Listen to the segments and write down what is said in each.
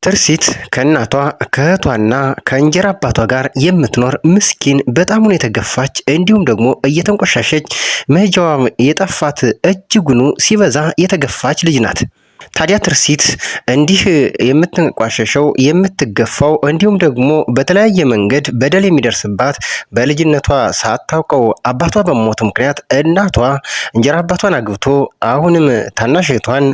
ትርሲት ከእናቷ ከእህቷና ከእንጀራ አባቷ ጋር የምትኖር ምስኪን በጣም የተገፋች እንዲሁም ደግሞ እየተንቆሻሸች መሄጃዋ የጠፋት እጅጉኑ ሲበዛ የተገፋች ልጅ ናት። ታዲያ ትርሲት እንዲህ የምትንቋሸሸው የምትገፋው እንዲሁም ደግሞ በተለያየ መንገድ በደል የሚደርስባት በልጅነቷ ሳታውቀው አባቷ በሞት ምክንያት እናቷ እንጀራ አባቷን አግብቶ አሁንም ታናሽ እህቷን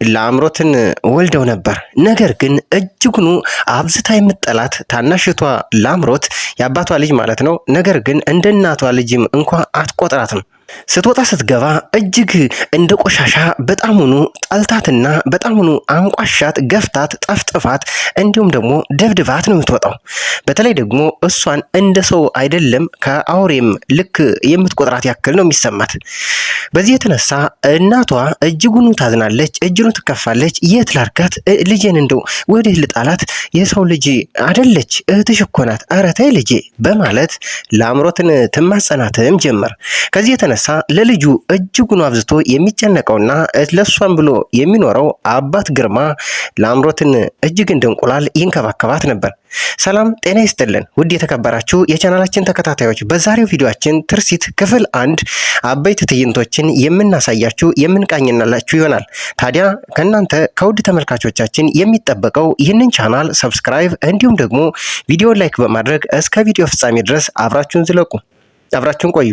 ለአምሮትን ወልደው ነበር። ነገር ግን እጅጉኑ አብዝታ የምትጠላት ታናሽቷ ለአምሮት የአባቷ ልጅ ማለት ነው። ነገር ግን እንደ እናቷ ልጅም እንኳን አትቆጥራትም። ስትወጣ ስትገባ እጅግ እንደ ቆሻሻ በጣሙኑ ጠልታትና በጣሙኑ አንቋሻት፣ ገፍታት፣ ጠፍጥፋት እንዲሁም ደግሞ ደብድባት ነው የምትወጣው። በተለይ ደግሞ እሷን እንደ ሰው አይደለም ከአውሬም ልክ የምትቆጥራት ያክል ነው የሚሰማት። በዚህ የተነሳ እናቷ እጅጉኑ ታዝናለች፣ እጅጉኑ ትከፋለች። የት ላርጋት ልጄን እንደው ወዲህ ልጣላት? የሰው ልጅ አደለች እህትሽ እኮ ናት፣ ኧረ ተይ ልጄ በማለት ለአምሮትን ትማጸናትም ጀመር። ከዚህ የተነሳ ለልጁ እጅጉን አብዝቶ የሚጨነቀውና ለሷን ብሎ የሚኖረው አባት ግርማ ለአምሮትን እጅግ እንደ እንቁላል ይንከባከባት ነበር። ሰላም ጤና ይስጥልን ውድ የተከበራችሁ የቻናላችን ተከታታዮች፣ በዛሬው ቪዲዮአችን ትርሲት ክፍል 1 አበይት ትዕይንቶችን የምናሳያችሁ የምንቃኝናላችሁ ይሆናል። ታዲያ ከእናንተ ከውድ ተመልካቾቻችን የሚጠበቀው ይህንን ቻናል ሰብስክራይብ እንዲሁም ደግሞ ቪዲዮ ላይክ በማድረግ እስከ ቪዲዮ ፍጻሜ ድረስ አብራችሁን ቆዩ።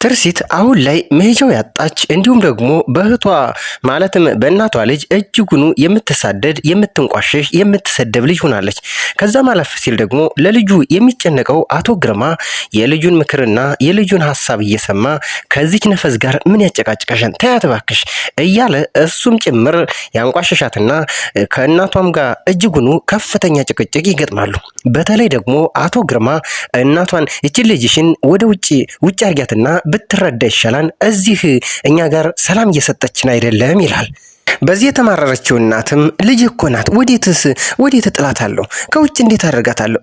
ትርሲት አሁን ላይ መሄጃው ያጣች እንዲሁም ደግሞ በእህቷ ማለትም በእናቷ ልጅ እጅጉኑ የምትሳደድ የምትንቋሸሽ የምትሰደብ ልጅ ሆናለች። ከዛ ማለፍ ሲል ደግሞ ለልጁ የሚጨነቀው አቶ ግርማ የልጁን ምክርና የልጁን ሀሳብ እየሰማ ከዚች ነፈስ ጋር ምን ያጨቃጭቀሽን ተያት እባክሽ እያለ እሱም ጭምር ያንቋሸሻትና ከእናቷም ጋር እጅጉኑ ከፍተኛ ጭቅጭቅ ይገጥማሉ። በተለይ ደግሞ አቶ ግርማ እናቷን እቺን ልጅሽን ወደ ውጭ አርጊያትና ብትረዳ ይሻላል፣ እዚህ እኛ ጋር ሰላም እየሰጠችን አይደለም ይላል። በዚህ የተማረረችው እናትም ልጅ እኮ ናት፣ ወዴት ጥላታለሁ? ከውጭ እንዴት አደርጋታለሁ?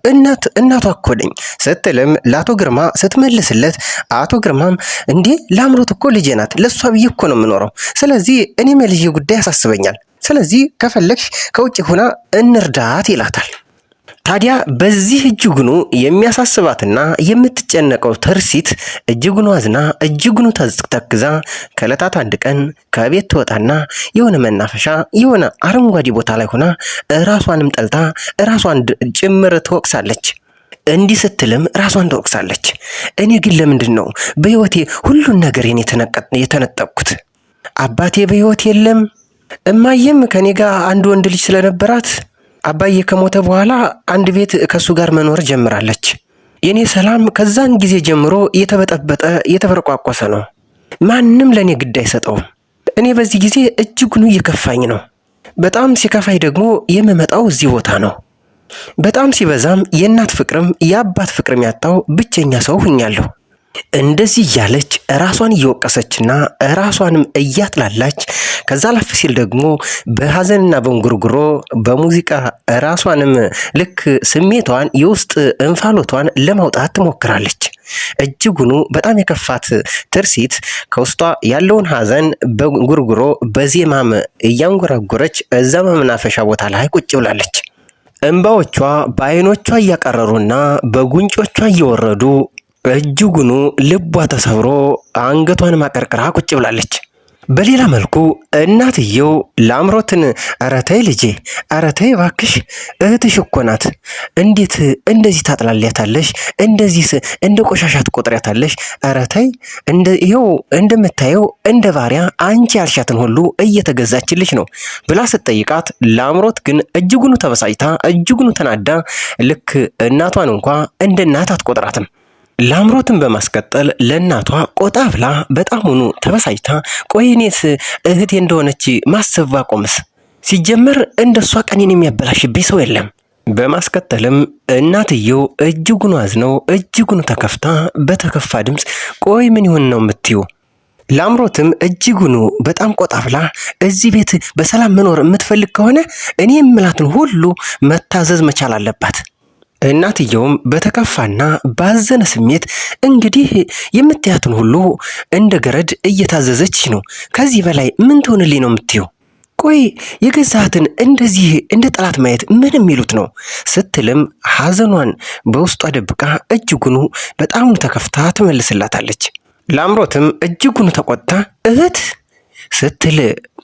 እናቷ እኮ ነኝ ስትልም ለአቶ ግርማ ስትመልስለት፣ አቶ ግርማም እንዴ ለአምሮት እኮ ልጄ ናት፣ ለሷ ብዬ እኮ ነው የምኖረው። ስለዚህ እኔም የልጅ ጉዳይ ያሳስበኛል። ስለዚህ ከፈለግሽ ከውጭ ሆና እንርዳት ይላታል። ታዲያ በዚህ እጅጉኑ የሚያሳስባትና የምትጨነቀው ትርሲት እጅጉኑ አዝና እጅጉኑ ተክዛ ከዕለታት አንድ ቀን ከቤት ትወጣና የሆነ መናፈሻ የሆነ አረንጓዴ ቦታ ላይ ሆና ራሷንም ጠልታ ራሷን ጭምር ትወቅሳለች። እንዲህ ስትልም ራሷን ትወቅሳለች። እኔ ግን ለምንድን ነው በህይወቴ ሁሉን ነገር የተነጠቅኩት? አባቴ በህይወት የለም፣ እማዬም ከኔ ጋር አንድ ወንድ ልጅ ስለነበራት አባዬ ከሞተ በኋላ አንድ ቤት ከሱ ጋር መኖር ጀምራለች። የኔ ሰላም ከዛን ጊዜ ጀምሮ የተበጠበጠ የተበረቋቆሰ ነው። ማንም ለኔ ግድ አይሰጠውም። እኔ በዚህ ጊዜ እጅጉኑ እየከፋኝ ነው። በጣም ሲከፋኝ ደግሞ የምመጣው እዚህ ቦታ ነው። በጣም ሲበዛም የእናት ፍቅርም የአባት ፍቅርም ያጣው ብቸኛ ሰው ሁኛለሁ። እንደዚህ እያለች ራሷን እየወቀሰችና ራሷንም እያጥላላች ከዛ ላፍ ሲል ደግሞ በሐዘንና በእንጉርጉሮ በሙዚቃ ራሷንም ልክ ስሜቷን የውስጥ እንፋሎቷን ለማውጣት ትሞክራለች። እጅጉኑ በጣም የከፋት ትርሲት ከውስጧ ያለውን ሐዘን በእንጉርጉሮ በዜማም እያንጎራጎረች እዛ መናፈሻ ቦታ ላይ ቁጭ ብላለች። እንባዎቿ በአይኖቿ እያቀረሩና በጉንጮቿ እየወረዱ እጅጉኑ ልቧ ተሰብሮ አንገቷን ማቀርቅራ ቁጭ ብላለች። በሌላ መልኩ እናትየው ለአምሮትን ኧረ ተይ ልጄ፣ ኧረ ተይ እባክሽ እህትሽ እኮ ናት፣ እንዴት እንደዚህ ታጥላሊያታለሽ? እንደዚህ እንደ ቆሻሻ ትቆጥሪያታለሽ? ኧረ ተይ ይኸው እንደምታየው እንደ ባሪያ አንቺ ያልሻትን ሁሉ እየተገዛችልሽ ነው ብላ ስትጠይቃት፣ ለአምሮት ግን እጅጉኑ ተበሳጭታ እጅጉኑ ተናዳ ልክ እናቷን እንኳ እንደ እናት አትቆጥራትም። ለአምሮትን በማስቀጠል ለእናቷ ቆጣ ብላ በጣሙኑ ተበሳጭታ ቆይ እኔስ እህቴ እንደሆነች ማሰብ ባቆምስ? ሲጀመር እንደሷ ቀኔን የሚያበላሽብኝ ሰው የለም። በማስከተልም እናትየው እጅጉኑ አዝነው እጅጉኑ ተከፍታ በተከፋ ድምፅ ቆይ ምን ይሆን ነው የምትዩ? ለአምሮትም እጅጉኑ በጣም ቆጣ ብላ እዚህ ቤት በሰላም መኖር የምትፈልግ ከሆነ እኔ የምላትን ሁሉ መታዘዝ መቻል አለባት። እናትየውም በተከፋና ባዘነ ስሜት እንግዲህ የምትያቱን ሁሉ እንደ ገረድ እየታዘዘች ነው። ከዚህ በላይ ምን ትሆንልኝ ነው የምትየው? ቆይ የገዛትን እንደዚህ እንደ ጠላት ማየት ምን የሚሉት ነው ስትልም ሐዘኗን በውስጧ ደብቃ እጅጉኑ በጣም ተከፍታ ትመልስላታለች። ላምሮትም እጅጉኑ ተቆጣ እህት ስትል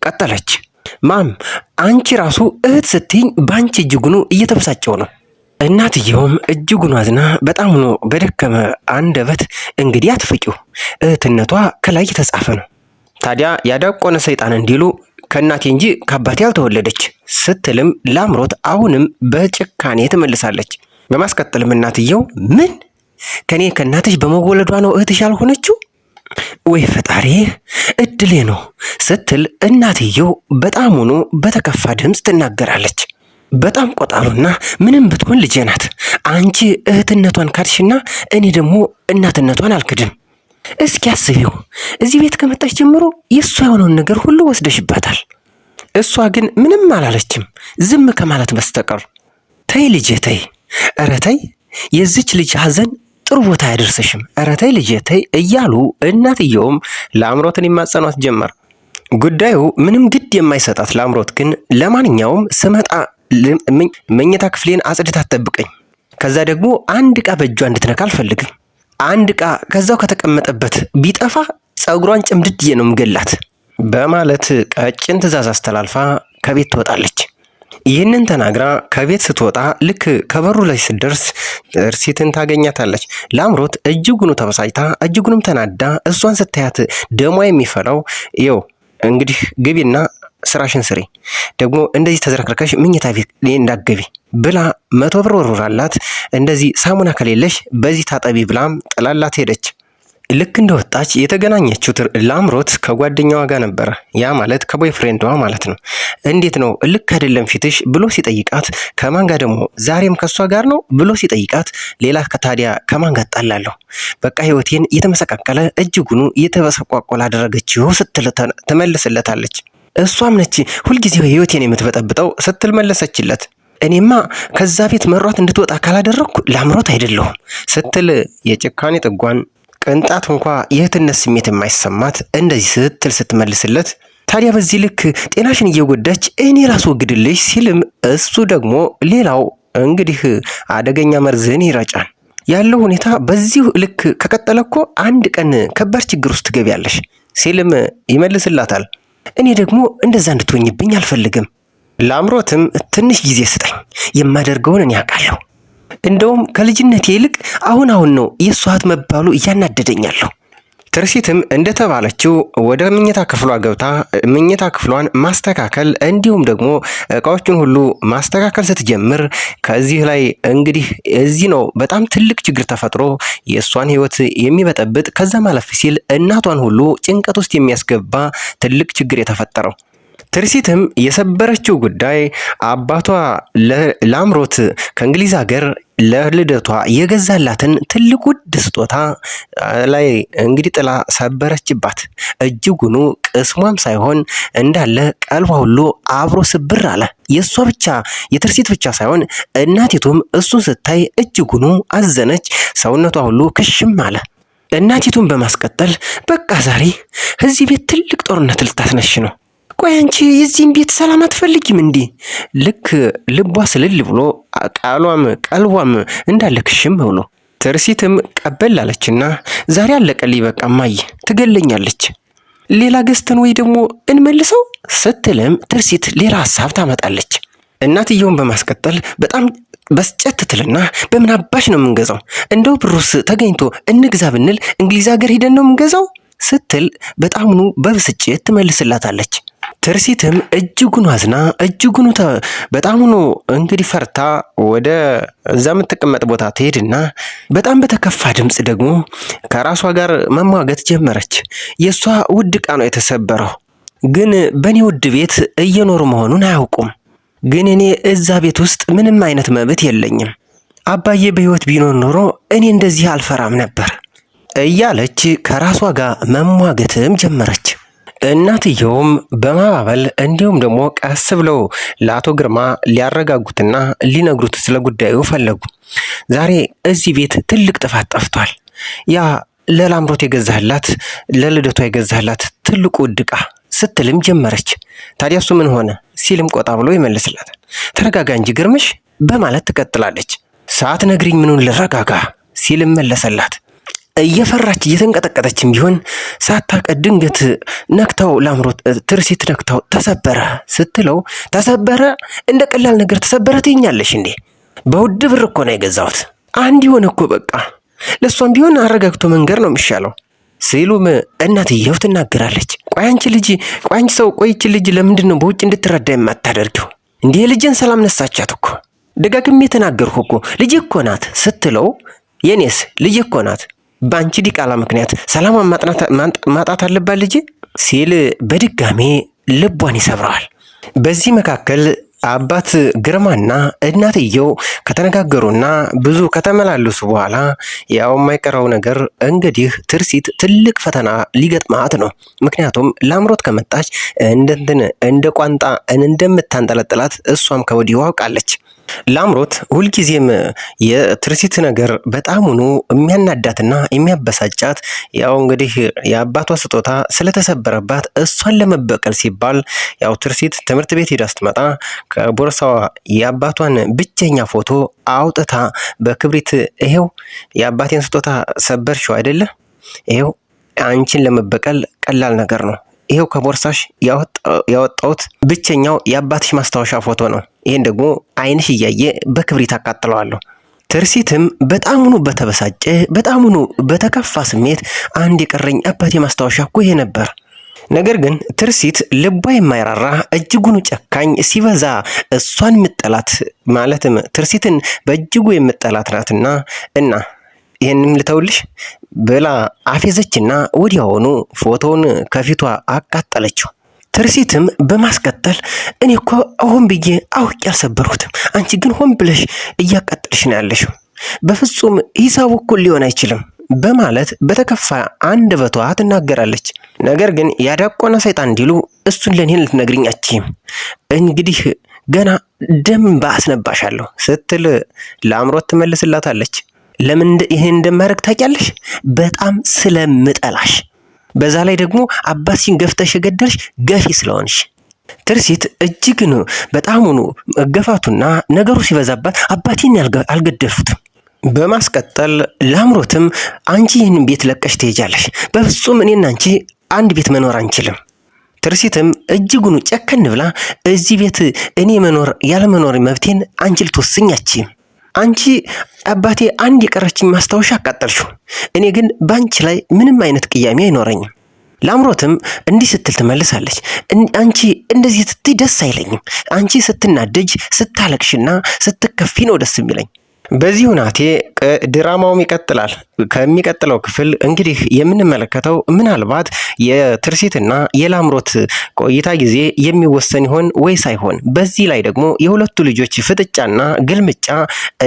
ቀጠለች። ማም አንቺ ራሱ እህት ስትይኝ ባንቺ እጅጉኑ እየተበሳጨው ነው። እናትየውም እጅጉን አዝና በጣም ነው በደከመ አንደበት እንግዲህ አትፍቂው፣ እህትነቷ ከላይ የተጻፈ ነው። ታዲያ ያዳቆነ ሰይጣን እንዲሉ ከእናቴ እንጂ ከአባቴ አልተወለደች ስትልም ላምሮት አሁንም በጭካኔ ትመልሳለች። በማስቀጠልም እናትየው ምን ከኔ ከእናትሽ በመወለዷ ነው እህትሽ ያልሆነችው? ወይ ፈጣሪ እድሌ ነው ስትል እናትየው በጣም ሆኖ በተከፋ ድምፅ ትናገራለች። በጣም ቆጣሉና ምንም ብትሆን ልጄ ናት። አንቺ እህትነቷን ካድሽና እኔ ደግሞ እናትነቷን አልክድም። እስኪ አስቢው፣ እዚህ ቤት ከመጣች ጀምሮ የእሷ የሆነውን ነገር ሁሉ ወስደሽባታል። እሷ ግን ምንም አላለችም ዝም ከማለት በስተቀር። ተይ ልጄ ተይ፣ ኧረ ተይ፣ የዚች ልጅ ሐዘን ጥሩ ቦታ አያደርስሽም፣ ኧረ ተይ ልጄ ተይ እያሉ እናትየውም ላምሮትን ይማጸኗት ጀመር። ጉዳዩ ምንም ግድ የማይሰጣት ላምሮት ግን ለማንኛውም ስመጣ መኝታ ክፍሌን አጽድታ ትጠብቀኝ፣ ከዛ ደግሞ አንድ ዕቃ በእጇ እንድትነካ አልፈልግም። አንድ ዕቃ ከዛው ከተቀመጠበት ቢጠፋ ጸጉሯን ጭምድድዬ ነው ምገላት በማለት ቀጭን ትዕዛዝ አስተላልፋ ከቤት ትወጣለች። ይህንን ተናግራ ከቤት ስትወጣ ልክ ከበሩ ላይ ስትደርስ ትርሲትን ታገኛታለች። ላምሮት እጅጉኑ ተበሳጭታ እጅጉንም ተናዳ እሷን ስታያት ደሟ የሚፈላው ይኸው እንግዲህ ግቢና ስራሽን ስሪ፣ ደግሞ እንደዚህ ተዝረክርከሽ ምኝታ ቤት እንዳትገቢ ብላ 100 ብር ወርውራላት። እንደዚህ ሳሙና ከሌለሽ በዚህ ታጠቢ ብላም ጥላላት ሄደች። ልክ እንደወጣች የተገናኘችው ላምሮት ከጓደኛዋ ጋር ነበረ። ያ ማለት ከቦይፍሬንዷ ማለት ነው። እንዴት ነው ልክ አይደለም ፊትሽ ብሎ ሲጠይቃት፣ ከማን ጋር ደግሞ ዛሬም ከሷ ጋር ነው ብሎ ሲጠይቃት፣ ሌላ ከታዲያ ከማን ጋር ጣላለሁ፣ በቃ ህይወቴን የተመሰቃቀለ እጅጉኑ የተበሰቋቆለ አደረገችው ስትል ትመልስለታለች። እሷም ነች ሁልጊዜ ህይወቴን የምትበጠብጠው ስትል መለሰችለት። እኔማ ከዛ ቤት መሯት እንድትወጣ ካላደረኩ ላምሮት አይደለሁም ስትል የጭካኔ ጥጓን ቅንጣት እንኳ የእህትነት ስሜት የማይሰማት እንደዚህ ስትል ስትመልስለት፣ ታዲያ በዚህ ልክ ጤናሽን እየጎዳች እኔ ራስ ወግድልሽ ሲልም እሱ ደግሞ ሌላው እንግዲህ አደገኛ መርዝን ይረጫል። ያለው ሁኔታ በዚህ ልክ ከቀጠለ እኮ አንድ ቀን ከባድ ችግር ውስጥ ትገቢያለሽ ሲልም ይመልስላታል። እኔ ደግሞ እንደዛ እንድትሆኝብኝ አልፈልግም። ላምሮትም ትንሽ ጊዜ ስጠኝ፣ የማደርገውን እኔ አውቃለሁ። እንደውም ከልጅነቴ ይልቅ አሁን ነው የሷ እህት መባሉ እያናደደኛለሁ። ትርሲትም እንደተባለችው ወደ ምኝታ ክፍሏ ገብታ ምኝታ ክፍሏን ማስተካከል እንዲሁም ደግሞ እቃዎችን ሁሉ ማስተካከል ስትጀምር ከዚህ ላይ እንግዲህ እዚህ ነው በጣም ትልቅ ችግር ተፈጥሮ የእሷን ህይወት የሚበጠብጥ ከዛ ማለፍ ሲል እናቷን ሁሉ ጭንቀት ውስጥ የሚያስገባ ትልቅ ችግር የተፈጠረው። ትርሲትም የሰበረችው ጉዳይ አባቷ ላምሮት ከእንግሊዝ ሀገር ለልደቷ የገዛላትን ትልቅ ውድ ስጦታ ላይ እንግዲህ ጥላ ሰበረችባት። እጅጉኑ ቅስሟም ሳይሆን እንዳለ ቀልቧ ሁሉ አብሮ ስብር አለ። የእሷ ብቻ የትርሲት ብቻ ሳይሆን እናቲቱም እሱን ስታይ እጅጉኑ አዘነች። ሰውነቷ ሁሉ ክሽም አለ። እናቲቱም በማስቀጠል በቃ ዛሬ እዚህ ቤት ትልቅ ጦርነት ልታስነሽ ነው። ቆይ አንቺ የዚህን ቤት ሰላም አትፈልጊም እንዴ? ልክ ልቧ ስልል ብሎ ቀልቧም እንዳለ ክሽም ብሎ ትርሲትም ቀበል አለችና ዛሬ አለቀልኝ በቃ እማዬ ትገለኛለች፣ ሌላ ገዝተን ወይ ደግሞ እንመልሰው ስትልም ትርሲት ሌላ ሀሳብ ታመጣለች። እናትየውን በማስቀጠል በጣም በስጨት ትልና በምን አባሽ ነው የምንገዛው? እንደው ብሩስ ተገኝቶ እንግዛ ብንል እንግሊዝ ሀገር ሄደን ነው የምንገዛው ስትል በጣምኑ በብስጭት ትመልስላታለች። ትርሲትም እጅጉኑ አዝና እጅጉኑ በጣምኑ እንግዲህ ፈርታ ወደ እዛ የምትቀመጥ ቦታ ትሄድና በጣም በተከፋ ድምፅ ደግሞ ከራሷ ጋር መሟገት ጀመረች። የሷ ውድ ዕቃ ነው የተሰበረው፣ ግን በኔ ውድ ቤት እየኖሩ መሆኑን አያውቁም። ግን እኔ እዛ ቤት ውስጥ ምንም አይነት መብት የለኝም። አባዬ በህይወት ቢኖር ኖሮ እኔ እንደዚህ አልፈራም ነበር እያለች ከራሷ ጋር መሟገትም ጀመረች። እናትየውም በማባበል እንዲሁም ደግሞ ቀስ ብለው ለአቶ ግርማ ሊያረጋጉትና ሊነግሩት ስለ ጉዳዩ ፈለጉ። ዛሬ እዚህ ቤት ትልቅ ጥፋት ጠፍቷል። ያ ለላምሮት የገዛህላት ለልደቷ የገዛህላት ትልቁ ዕቃ ስትልም ጀመረች። ታዲያ እሱ ምን ሆነ ሲልም ቆጣ ብሎ ይመልስላታል። ተረጋጋ እንጂ ግርምሽ በማለት ትቀጥላለች። ሳትነግሪኝ ምኑን ልረጋጋ ሲልም መለሰላት። እየፈራች እየተንቀጠቀጠችም ቢሆን ሳታውቅ ድንገት ነክታው ላምሮት ትርሲት ነክታው ተሰበረ ስትለው ተሰበረ? እንደ ቀላል ነገር ተሰበረ ትይኛለሽ እንዴ? በውድ ብር እኮ ነው የገዛሁት። አንድ የሆነ እኮ በቃ ለሷም ቢሆን አረጋግቶ መንገር ነው የሚሻለው ሲሉም እናትየው ትናገራለች። ቆይ አንቺ ሰው ቆይች ልጅ ለምንድን ነው በውጭ እንድትረዳ የማታደርጊው? እንዲህ ልጅን ሰላም ነሳቻት እኮ ደጋግሜ ተናገርኩ እኮ ልጅ እኮ ናት ስትለው የኔስ ልጅ እኮ ናት በአንቺ ዲቃላ ምክንያት ሰላሟን ማጣት አለባት ልጅ ሲል በድጋሜ ልቧን ይሰብረዋል። በዚህ መካከል አባት ግርማና እናትየው ከተነጋገሩና ብዙ ከተመላለሱ በኋላ ያው የማይቀረው ነገር እንግዲህ ትርሲት ትልቅ ፈተና ሊገጥማት ነው። ምክንያቱም ላምሮት ከመጣች እንደ ቋንጣ እንደምታንጠለጥላት እሷም ከወዲሁ አውቃለች። ላምሮት ሁልጊዜም የትርሲት ነገር በጣም ሆኖ የሚያናዳትና የሚያበሳጫት ያው እንግዲህ የአባቷ ስጦታ ስለተሰበረባት እሷን ለመበቀል ሲባል ያው ትርሲት ትምህርት ቤት ሄዳ ስትመጣ ከቦርሳዋ የአባቷን ብቸኛ ፎቶ አውጥታ በክብሪት ይሄው የአባቴን ስጦታ ሰበርሽው አይደለ? ይሄው አንቺን ለመበቀል ቀላል ነገር ነው። ይሄው ከቦርሳሽ ያወጣሁት ብቸኛው የአባትሽ ማስታወሻ ፎቶ ነው። ይሄን ደግሞ ዓይንሽ እያየ በክብሪት አቃጥለዋለሁ። ትርሲትም በጣሙኑ በተበሳጨ በጣሙኑ በተከፋ ስሜት አንድ የቀረኝ አባቴ ማስታወሻ እኮ ይሄ ነበር። ነገር ግን ትርሲት ልቧ የማይራራ እጅጉን ጨካኝ ሲበዛ እሷን የምጠላት ማለትም ትርሲትን በእጅጉ የምጠላት ናትና እና ይሄንም ልተውልሽ ብላ አፌዘችና ወዲያውኑ ፎቶውን ከፊቷ አቃጠለችው። ትርሲትም በማስቀጠል እኔ እኮ ሆን ብዬ አውቄ አልሰበርኩትም፣ አንቺ ግን ሆን ብለሽ እያቃጠልሽ ነው ያለሽው፣ በፍጹም ሂሳቡ እኩል ሊሆን አይችልም በማለት በተከፋ አንደበቷ ትናገራለች። ነገር ግን ያዳቆነ ሰይጣን እንዲሉ እሱን ለኔ ልትነግሪኝ አትችይም፣ እንግዲህ ገና ደም ባስነባሻለሁ ስትል ለአምሮት ትመልስላታለች። ለምን ይሄን እንደማደርግ ታውቂያለሽ? በጣም ስለምጠላሽ፣ በዛ ላይ ደግሞ አባትሽን ገፍተሽ የገደልሽ ገፊ ስለሆንሽ። ትርሲት እጅግን በጣሙኑ መገፋቱና ነገሩ ሲበዛባት አባቴን አልገደልኩትም በማስቀጠል ላምሮትም አንቺ ይህንን ቤት ለቀሽ ትሄጃለሽ፣ በፍጹም እኔና አንቺ አንድ ቤት መኖር አንችልም። ትርሲትም እጅጉን ጨከን ብላ እዚህ ቤት እኔ መኖር ያለመኖር መብቴን አንቺ ልትወስኝ አትችይም። አንቺ አባቴ አንድ የቀረችኝ ማስታወሻ አቃጠልሽው፣ እኔ ግን ባንቺ ላይ ምንም አይነት ቅያሜ አይኖረኝም። ላምሮትም እንዲህ ስትል ትመልሳለች። አንቺ እንደዚህ ስትይ ደስ አይለኝም። አንቺ ስትናደጅ፣ ስታለቅሽና ስትከፊ ነው ደስ የሚለኝ። በዚህ ሁናቴ ድራማውም ይቀጥላል። ከሚቀጥለው ክፍል እንግዲህ የምንመለከተው ምናልባት የትርሲትና የላምሮት ቆይታ ጊዜ የሚወሰን ይሆን ወይ ሳይሆን፣ በዚህ ላይ ደግሞ የሁለቱ ልጆች ፍጥጫና ግልምጫ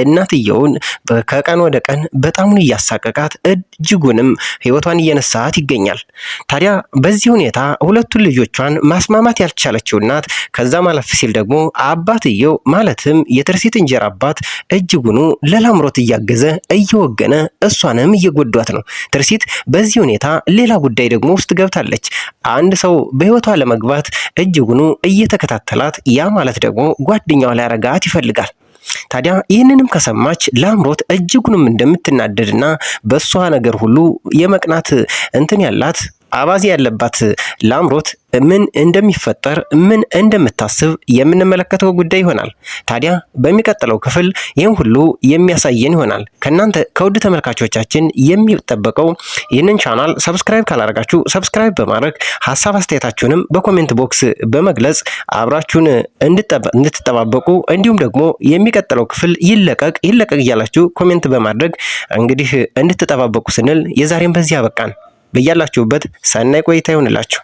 እናትየውን ከቀን ወደ ቀን በጣም እያሳቀቃት እጅጉንም ሕይወቷን እየነሳት ይገኛል። ታዲያ በዚህ ሁኔታ ሁለቱን ልጆቿን ማስማማት ያልቻለችው እናት ከዛ ማለፍ ሲል ደግሞ አባትየው ማለትም የትርሲት እንጀራ አባት እጅጉኑ ለላምሮት እያገዘ እየወገነ እሷንም እየጎዷት ነው። ትርሲት በዚህ ሁኔታ ሌላ ጉዳይ ደግሞ ውስጥ ገብታለች። አንድ ሰው በህይወቷ ለመግባት እጅጉኑ እየተከታተላት፣ ያ ማለት ደግሞ ጓደኛዋ ሊያረጋት ይፈልጋል። ታዲያ ይህንንም ከሰማች ላምሮት እጅጉንም እንደምትናደድና በሷ ነገር ሁሉ የመቅናት እንትን ያላት አባዜ ያለባት ላምሮት ምን እንደሚፈጠር ምን እንደምታስብ የምንመለከተው ጉዳይ ይሆናል። ታዲያ በሚቀጥለው ክፍል ይህን ሁሉ የሚያሳየን ይሆናል። ከናንተ ከውድ ተመልካቾቻችን የሚጠበቀው ይህንን ቻናል ሰብስክራይብ ካላደረጋችሁ ሰብስክራይብ በማድረግ ሀሳብ አስተያየታችሁንም በኮሜንት ቦክስ በመግለጽ አብራችሁን እንድትጠባበቁ እንዲሁም ደግሞ የሚቀጥለው ክፍል ይለቀቅ እያላችሁ ኮሜንት በማድረግ እንግዲህ እንድትጠባበቁ ስንል የዛሬን በዚህ አበቃን። በያላችሁበት ሰናይ ቆይታ ይሁንላችሁ።